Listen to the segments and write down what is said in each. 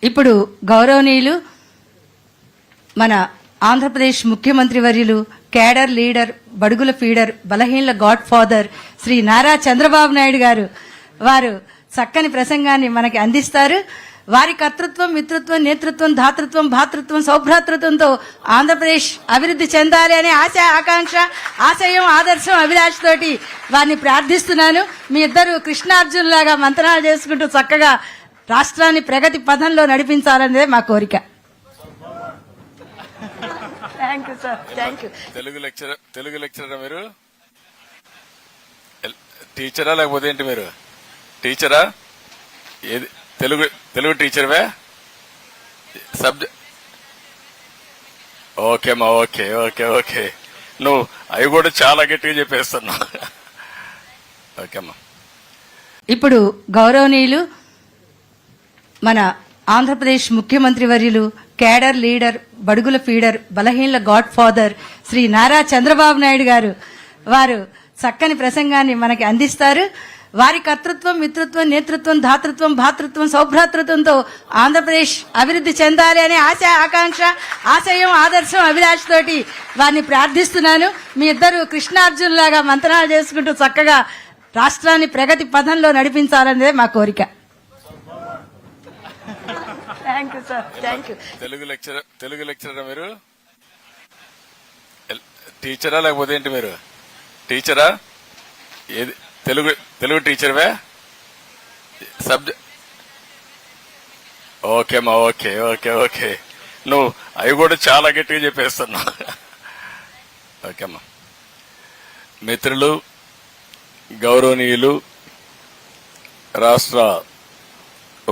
ఇప్పుడు గౌరవనీయులు మన ఆంధ్రప్రదేశ్ ముఖ్యమంత్రి వర్యులు కేడర్ లీడర్ బడుగుల ఫీడర్ బలహీనల గాడ్ ఫాదర్ శ్రీ నారా చంద్రబాబు నాయుడు గారు వారు చక్కని ప్రసంగాన్ని మనకి అందిస్తారు. వారి కర్తృత్వం, మిత్రత్వం, నేతృత్వం, ధాతృత్వం, భాతృత్వం, సౌభ్రాతృత్వంతో ఆంధ్రప్రదేశ్ అభివృద్ధి చెందాలి అనే ఆశ, ఆకాంక్ష, ఆశయం, ఆదర్శం, అభిలాష తోటి వారిని ప్రార్థిస్తున్నాను. మీ ఇద్దరు కృష్ణార్జునులాగా మంత్రాలు చేసుకుంటూ చక్కగా రాష్ట్రాన్ని ప్రగతి పథంలో నడిపించాలనేదే మా కోరిక. Thank you sir. Thank you. Telugu lecturer మీరు టీచరా లేకపోతే ఏంటి? మీరు టీచరా? ఏది తెలుగు టీచర్వే? సబ్జెక్ట్ ఓకేమ్మా. ఓకే ఓకే ఓకే నువ్వు అవి కూడా చాలా గట్టిగా చెప్పేస్తున్నావు. ఓకేమ్మా. ఇప్పుడు గౌరవనీయులు మన ఆంధ్రప్రదేశ్ ముఖ్యమంత్రి వర్యులు కేడర్ లీడర్ బడుగుల ఫీడర్ బలహీనల గాడ్ ఫాదర్ శ్రీ నారా చంద్రబాబు నాయుడు గారు వారు చక్కని ప్రసంగాన్ని మనకి అందిస్తారు. వారి కర్తృత్వం, మిత్రత్వం, నేతృత్వం, ధాతృత్వం, భాతృత్వం, సౌభ్రాతృత్వంతో ఆంధ్రప్రదేశ్ అభివృద్ధి చెందాలి అనే ఆశ, ఆకాంక్ష, ఆశయం, ఆదర్శం, అభిలాష తోటి వారిని ప్రార్థిస్తున్నాను. మీ ఇద్దరు కృష్ణార్జునులాగా మంత్రాలు చేసుకుంటూ చక్కగా రాష్ట్రాన్ని ప్రగతి పథంలో నడిపించాలనేదే మా కోరిక. Thank you sir. Thank you. Telugu lecturer మీరు టీచరా లేకపోతే ఏంటి? మీరు టీచరా? ఏది తెలుగు టీచర్వే? సబ్జెక్ట్ ఓకేమ్మా. ఓకే ఓకే ఓకే నువ్వు అవి కూడా చాలా గట్టిగా చెప్పేస్తున్నావు. ఓకేమ్మా. మిత్రులు, గౌరవనీయులు, రాష్ట్ర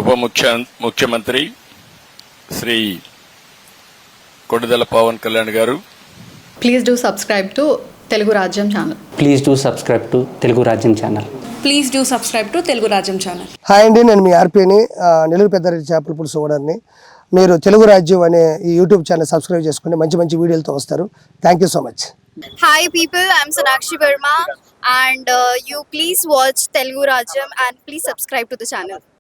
ఉప ముఖ్యమంత్రి శ్రీ కొణిదెల పవన్ కళ్యాణ్ గారు, please do subscribe to Telugu Rajyam channel. Please do subscribe to Telugu Rajyam channel. Please do subscribe to Telugu Rajyam channel. Hi అండి, నేను మీ ఆర్పీని, నెల్లూరు పెద్దారెడ్డి చేపల పులుసు ఓనర్ని. మీరు తెలుగు రాజ్యం అనే ఈ యూట్యూబ్ ఛానల్ సబ్స్క్రైబ్ చేసుకుని మంచి మంచి వీడియోలతో వస్తారు. Thank you so much. Hi people, I'm Sonakshi Verma and you please watch Telugu Rajyam and please subscribe to the channel.